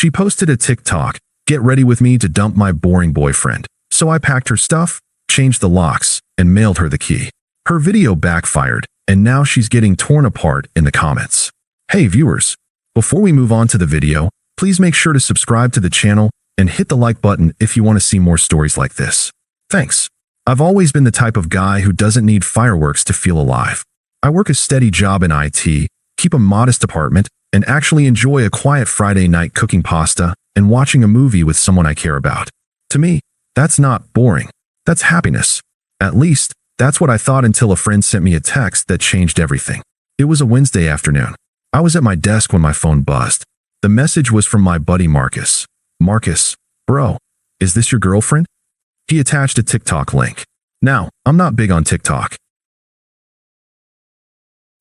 She posted a TikTok, "Get ready with me to dump my boring boyfriend." So I packed her stuff, changed the locks, and mailed her the key. Her video backfired, and now she's getting torn apart in the comments. Hey viewers, before we move on to the video, please make sure to subscribe to the channel and hit the like button if you want to see more stories like this. Thanks. I've always been the type of guy who doesn't need fireworks to feel alive. I work a steady job in IT, keep a modest apartment, and actually enjoy a quiet Friday night cooking pasta and watching a movie with someone I care about. To me, that's not boring. That's happiness. At least, that's what I thought until a friend sent me a text that changed everything. It was a Wednesday afternoon. I was at my desk when my phone buzzed. The message was from my buddy Marcus. "Marcus, bro, is this your girlfriend?" He attached a TikTok link. Now, I'm not big on TikTok.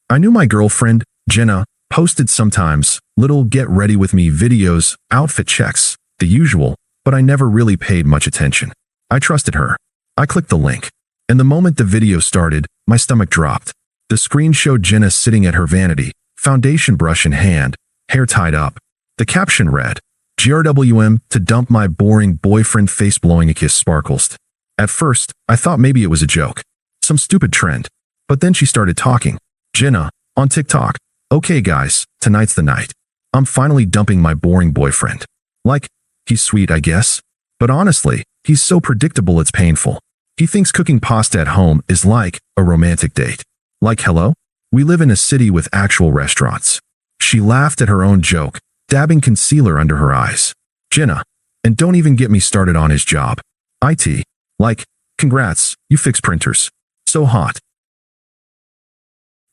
I knew my girlfriend, Jenna, posted sometimes little get ready with me videos, outfit checks, the usual, but I never really paid much attention. I trusted her. I clicked the link, and the moment the video started, my stomach dropped. The screen showed Jenna sitting at her vanity, foundation brush in hand, hair tied up. The caption read, "GRWM to dump my boring boyfriend, face blowing a kiss sparkles." At first, I thought maybe it was a joke, some stupid trend. But then she started talking. Jenna, on TikTok, "Okay guys, tonight's the night. I'm finally dumping my boring boyfriend. Like, he's sweet I guess. But honestly, he's so predictable it's painful. He thinks cooking pasta at home is like a romantic date. Like hello? We live in a city with actual restaurants." She laughed at her own joke, dabbing concealer under her eyes. Jenna, and don't even get me started on his job. IT. Like, congrats, you fix printers. So hot.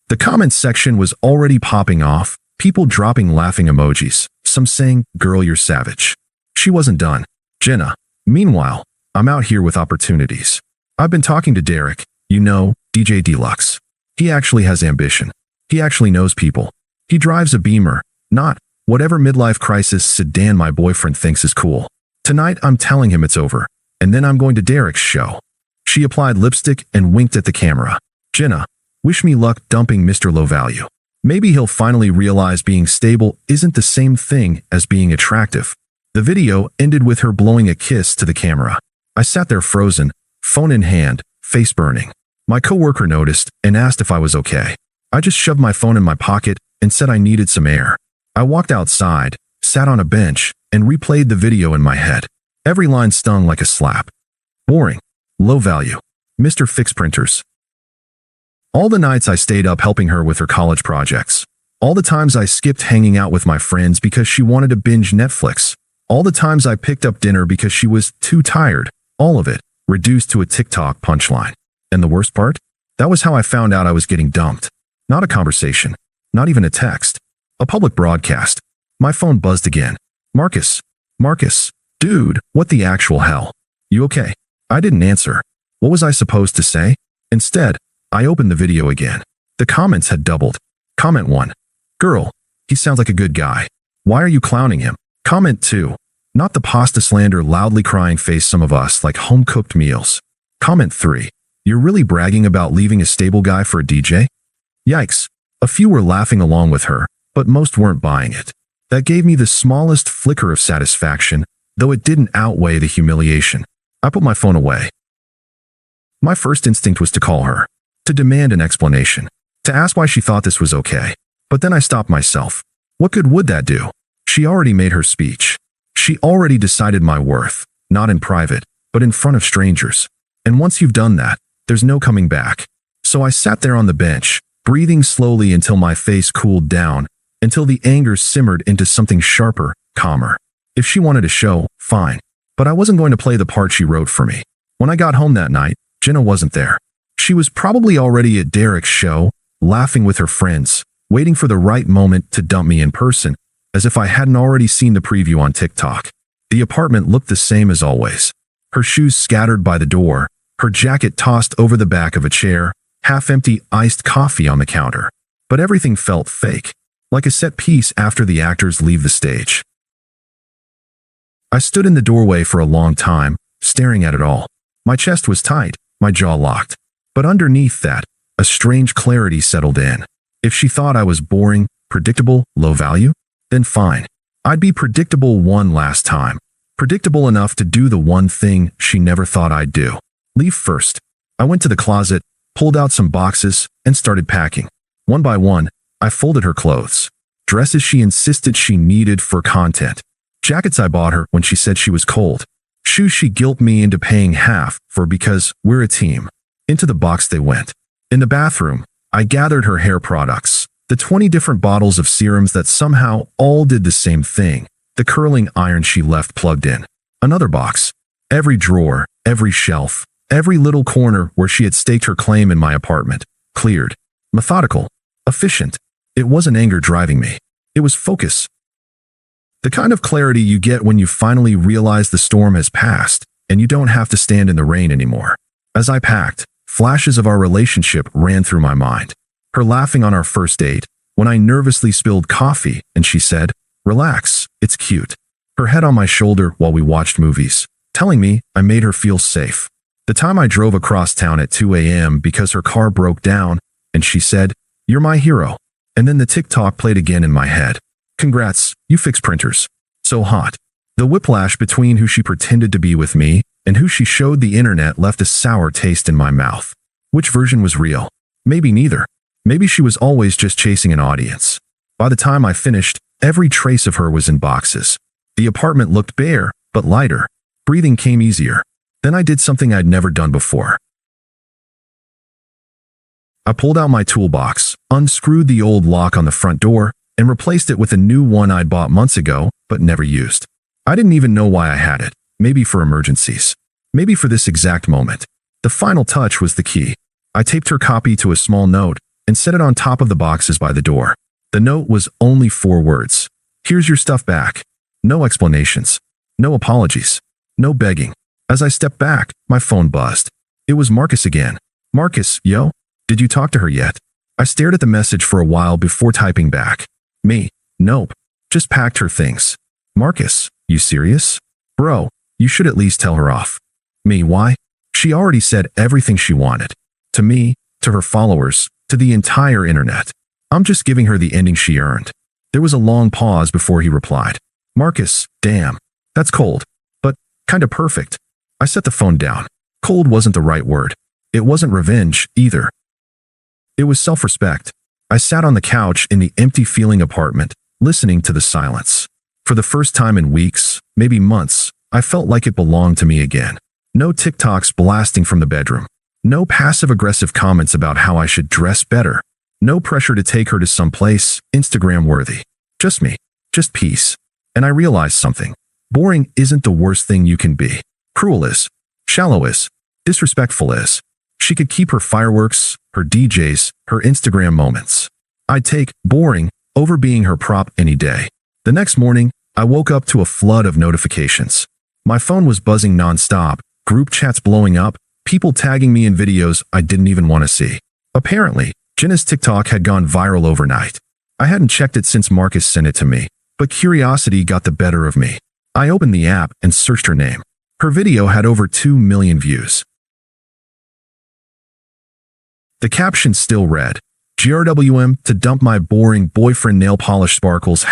The comments section was already popping off, people dropping laughing emojis, some saying, "Girl, you're savage." She wasn't done. Jenna, meanwhile, "I'm out here with opportunities. I've been talking to Derek, you know, DJ Deluxe. He actually has ambition. He actually knows people. He drives a Beamer, not whatever midlife crisis sedan my boyfriend thinks is cool. Tonight I'm telling him it's over, and then I'm going to Derek's show." She applied lipstick and winked at the camera. Jenna, "Wish me luck dumping Mr. Low Value. Maybe he'll finally realize being stable isn't the same thing as being attractive." The video ended with her blowing a kiss to the camera. I sat there frozen, phone in hand, face burning. My coworker noticed and asked if I was okay. I just shoved my phone in my pocket and said I needed some air. I walked outside, sat on a bench, and replayed the video in my head. Every line stung like a slap. Boring. Low value. Mr. Fix Printers. All the nights I stayed up helping her with her college projects. All the times I skipped hanging out with my friends because she wanted to binge Netflix. All the times I picked up dinner because she was too tired. All of it reduced to a TikTok punchline. And the worst part? That was how I found out I was getting dumped. Not a conversation. Not even a text. A public broadcast. My phone buzzed again. "Marcus. Marcus. Dude, what the actual hell? You okay?" I didn't answer. What was I supposed to say? Instead, I opened the video again. The comments had doubled. Comment 1. "Girl, he sounds like a good guy. Why are you clowning him?" Comment 2. "Not the pasta slander, loudly crying face, some of us like home-cooked meals." Comment 3. "You're really bragging about leaving a stable guy for a DJ?" Yikes. A few were laughing along with her, but most weren't buying it. That gave me the smallest flicker of satisfaction, though it didn't outweigh the humiliation. I put my phone away. My first instinct was to call her, to demand an explanation, to ask why she thought this was okay. But then I stopped myself. What good would that do? She already made her speech. She already decided my worth, not in private, but in front of strangers. And once you've done that, there's no coming back. So I sat there on the bench, breathing slowly until my face cooled down, until the anger simmered into something sharper, calmer. If she wanted a show, fine. But I wasn't going to play the part she wrote for me. When I got home that night, Jenna wasn't there. She was probably already at Derek's show, laughing with her friends, waiting for the right moment to dump me in person, as if I hadn't already seen the preview on TikTok. The apartment looked the same as always. Her shoes scattered by the door, her jacket tossed over the back of a chair, half-empty iced coffee on the counter. But everything felt fake, like a set piece after the actors leave the stage. I stood in the doorway for a long time, staring at it all. My chest was tight, my jaw locked. But underneath that, a strange clarity settled in. If she thought I was boring, predictable, low value, then fine. I'd be predictable one last time. Predictable enough to do the one thing she never thought I'd do. Leave first. I went to the closet, pulled out some boxes, and started packing. One by one, I folded her clothes. Dresses she insisted she needed for content. Jackets I bought her when she said she was cold. Shoes she guilt me into paying half for because we're a team. Into the box they went. In the bathroom, I gathered her hair products. The 20 different bottles of serums that somehow all did the same thing. The curling iron she left plugged in. Another box. Every drawer, every shelf, every little corner where she had staked her claim in my apartment. Cleared. Methodical. Efficient. It wasn't anger driving me. It was focus. The kind of clarity you get when you finally realize the storm has passed and you don't have to stand in the rain anymore. As I packed, flashes of our relationship ran through my mind. Her laughing on our first date, when I nervously spilled coffee and she said, "Relax, it's cute." Her head on my shoulder while we watched movies, telling me I made her feel safe. The time I drove across town at 2 a.m. because her car broke down and she said, "You're my hero." And then the TikTok played again in my head. Congrats, you fix printers. So hot. The whiplash between who she pretended to be with me and who she showed the internet left a sour taste in my mouth. Which version was real? Maybe neither. Maybe she was always just chasing an audience. By the time I finished, every trace of her was in boxes. The apartment looked bare, but lighter. Breathing came easier. Then I did something I'd never done before. I pulled out my toolbox, unscrewed the old lock on the front door, and replaced it with a new one I'd bought months ago, but never used. I didn't even know why I had it. Maybe for emergencies. Maybe for this exact moment. The final touch was the key. I taped her copy to a small note and set it on top of the boxes by the door. The note was only 4 words. "Here's your stuff back." No explanations. No apologies. No begging. As I stepped back, my phone buzzed. It was Marcus again. "Marcus, yo? Did you talk to her yet?" I stared at the message for a while before typing back. Me? Nope. Just packed her things. Marcus, you serious? Bro, you should at least tell her off. Me, why? She already said everything she wanted. To me, to her followers, to the entire internet. I'm just giving her the ending she earned. There was a long pause before he replied. Marcus, damn. That's cold. But kinda perfect. I set the phone down. Cold wasn't the right word. It wasn't revenge, either. It was self-respect. I sat on the couch in the empty feeling apartment, listening to the silence. For the first time in weeks, maybe months, I felt like it belonged to me again. No TikToks blasting from the bedroom. No passive-aggressive comments about how I should dress better. No pressure to take her to someplace Instagram-worthy. Just me. Just peace. And I realized something. Boring isn't the worst thing you can be. Cruel is. Shallow is. Disrespectful is. She could keep her fireworks, her DJs, her Instagram moments. I'd take boring over being her prop any day. The next morning, I woke up to a flood of notifications. My phone was buzzing nonstop, group chats blowing up, people tagging me in videos I didn't even want to see. Apparently, Jenna's TikTok had gone viral overnight. I hadn't checked it since Marcus sent it to me, but curiosity got the better of me. I opened the app and searched her name. Her video had over 2 million views. The caption still read, "GRWM to dump my boring boyfriend nail polish sparkles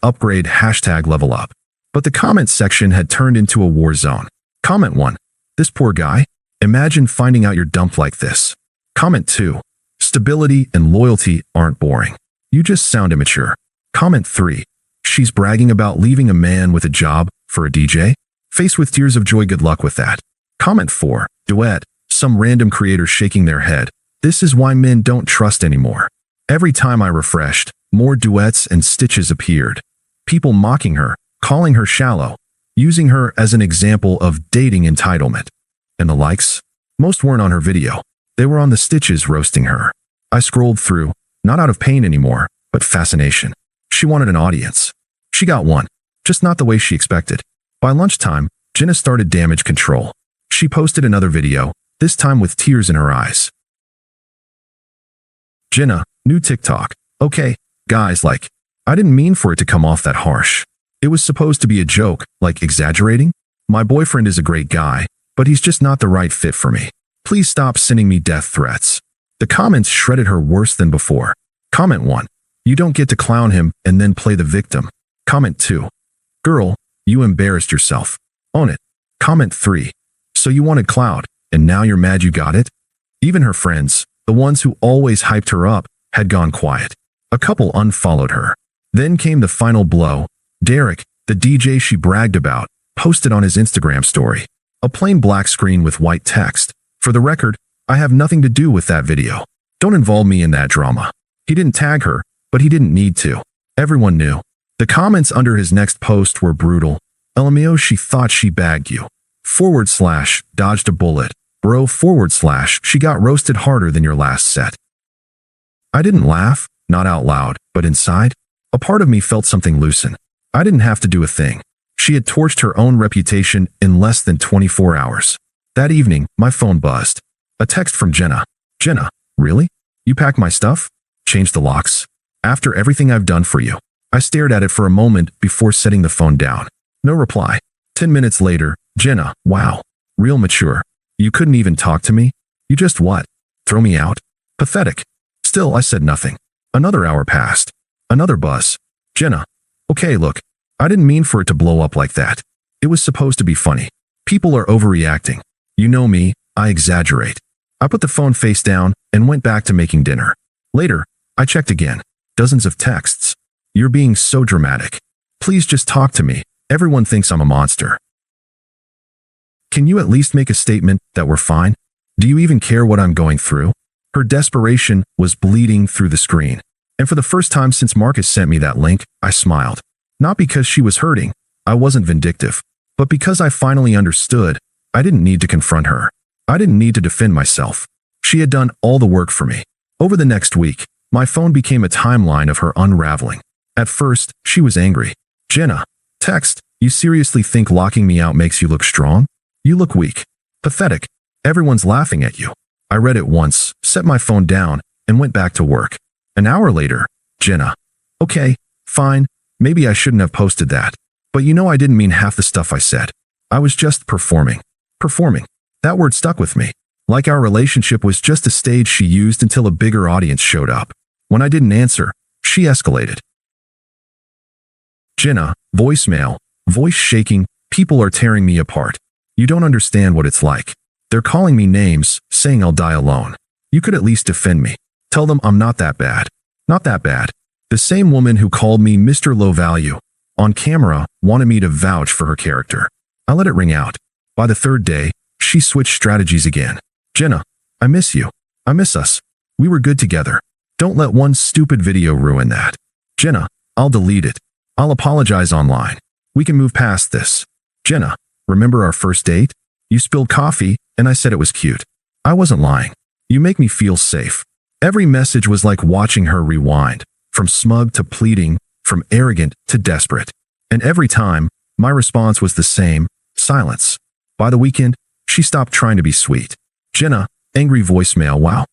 #upgrade #level up." But the comment section had turned into a war zone. Comment 1. This poor guy? Imagine finding out you're dumped like this. Comment 2. Stability and loyalty aren't boring. You just sound immature. Comment 3. She's bragging about leaving a man with a job for a DJ? Faced with tears of joy, good luck with that. Comment 4. Duet. Some random creator shaking their head. This is why men don't trust anymore. Every time I refreshed, more duets and stitches appeared. People mocking her, calling her shallow, using her as an example of dating entitlement. And the likes? Most weren't on her video. They were on the stitches roasting her. I scrolled through, not out of pain anymore, but fascination. She wanted an audience. She got one, just not the way she expected. By lunchtime, Jenna started damage control. She posted another video, this time with tears in her eyes. Jenna, new TikTok. Okay, guys, I didn't mean for it to come off that harsh. It was supposed to be a joke, exaggerating. My boyfriend is a great guy, but he's just not the right fit for me. Please stop sending me death threats. The comments shredded her worse than before. Comment 1. You don't get to clown him and then play the victim. Comment 2. Girl, you embarrassed yourself. Own it. Comment 3. So you wanted clout, and now you're mad you got it? Even her friends, the ones who always hyped her up, had gone quiet. A couple unfollowed her. Then came the final blow. Derek, the DJ she bragged about, posted on his Instagram story. A plain black screen with white text. For the record, I have nothing to do with that video. Don't involve me in that drama. He didn't tag her, but he didn't need to. Everyone knew. The comments under his next post were brutal. LMAO, she thought she bagged you. / dodged a bullet. Bro / she got roasted harder than your last set. I didn't laugh, not out loud, but inside, a part of me felt something loosen. I didn't have to do a thing. She had torched her own reputation in less than 24 hours. That evening, my phone buzzed. A text from Jenna. Jenna, really? You packed my stuff? Changed the locks? After everything I've done for you. I stared at it for a moment before setting the phone down. No reply. 10 minutes later, Jenna, wow. Real mature. You couldn't even talk to me? You just what? Throw me out? Pathetic. Still, I said nothing. Another hour passed. Another buzz. Jenna. Okay, look. I didn't mean for it to blow up like that. It was supposed to be funny. People are overreacting. You know me, I exaggerate. I put the phone face down and went back to making dinner. Later, I checked again. Dozens of texts. You're being so dramatic. Please just talk to me. Everyone thinks I'm a monster. Can you at least make a statement that we're fine? Do you even care what I'm going through? Her desperation was bleeding through the screen. And for the first time since Marcus sent me that link, I smiled. Not because she was hurting. I wasn't vindictive. But because I finally understood, I didn't need to confront her. I didn't need to defend myself. She had done all the work for me. Over the next week, my phone became a timeline of her unraveling. At first, she was angry. Jenna. Text. You seriously think locking me out makes you look strong? You look weak. Pathetic. Everyone's laughing at you. I read it once, set my phone down, and went back to work. An hour later, Jenna. Okay, fine, maybe I shouldn't have posted that. But you know I didn't mean half the stuff I said. I was just performing. Performing. That word stuck with me. Like our relationship was just a stage she used until a bigger audience showed up. When I didn't answer, she escalated. Jenna, voicemail, voice shaking, people are tearing me apart. You don't understand what it's like. They're calling me names, saying I'll die alone. You could at least defend me. Tell them I'm not that bad. Not that bad. The same woman who called me Mr. Low Value on camera wanted me to vouch for her character. I let it ring out. By the third day, she switched strategies again. Jenna, I miss you. I miss us. We were good together. Don't let one stupid video ruin that. Jenna, I'll delete it. I'll apologize online. We can move past this. Jenna, remember our first date? You spilled coffee, and I said it was cute. I wasn't lying. You make me feel safe. Every message was like watching her rewind, from smug to pleading, from arrogant to desperate. And every time, my response was the same, silence. By the weekend, she stopped trying to be sweet. Jenna, angry voicemail, wow.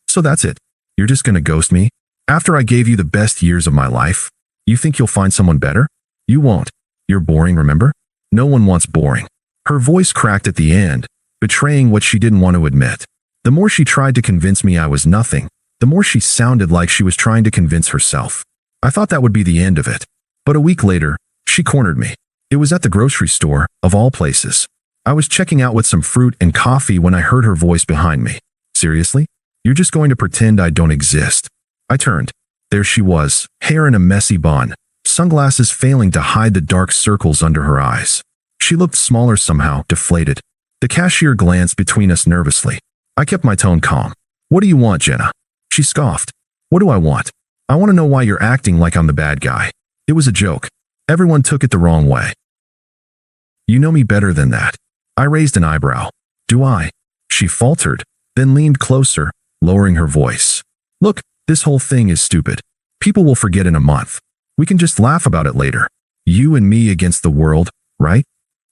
So that's it. You're just gonna ghost me? After I gave you the best years of my life? You think you'll find someone better? You won't. You're boring, remember? No one wants boring. Her voice cracked at the end, betraying what she didn't want to admit. The more she tried to convince me I was nothing, the more she sounded like she was trying to convince herself. I thought that would be the end of it. But a week later, she cornered me. It was at the grocery store, of all places. I was checking out with some fruit and coffee when I heard her voice behind me. Seriously? You're just going to pretend I don't exist? I turned. There she was, hair in a messy bun, sunglasses failing to hide the dark circles under her eyes. She looked smaller somehow, deflated. The cashier glanced between us nervously. I kept my tone calm. What do you want, Jenna? She scoffed. What do I want? I want to know why you're acting like I'm the bad guy. It was a joke. Everyone took it the wrong way. You know me better than that. I raised an eyebrow. Do I? She faltered, then leaned closer, lowering her voice. Look, this whole thing is stupid. People will forget in a month. We can just laugh about it later. You and me against the world, right?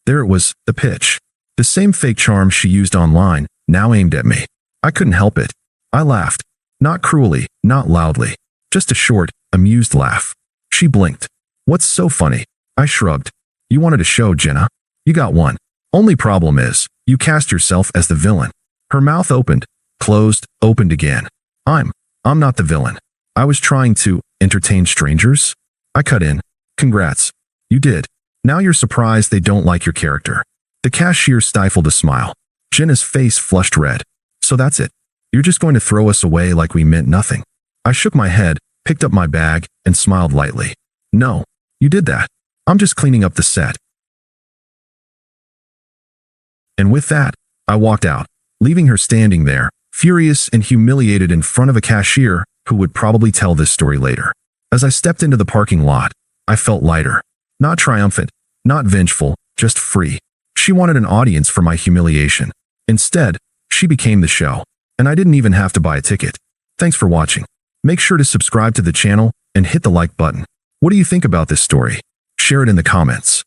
There it was, the pitch. The same fake charm she used online, now aimed at me. I couldn't help it. I laughed. Not cruelly, not loudly. Just a short, amused laugh. She blinked. What's so funny? I shrugged. You wanted a show, Jenna. You got one. Only problem is, you cast yourself as the villain. Her mouth opened, closed, opened again. I'm not the villain. I was trying to entertain strangers. I cut in. Congrats. You did. Now you're surprised they don't like your character. The cashier stifled a smile. Jenna's face flushed red. So that's it. You're just going to throw us away like we meant nothing. I shook my head, picked up my bag, and smiled lightly. No, you did that. I'm just cleaning up the set. And with that, I walked out, leaving her standing there, furious and humiliated in front of a cashier who would probably tell this story later. As I stepped into the parking lot, I felt lighter. Not triumphant, not vengeful, just free. She wanted an audience for my humiliation. Instead, she became the show. And I didn't even have to buy a ticket. Thanks for watching. Make sure to subscribe to the channel and hit the like button. What do you think about this story? Share it in the comments.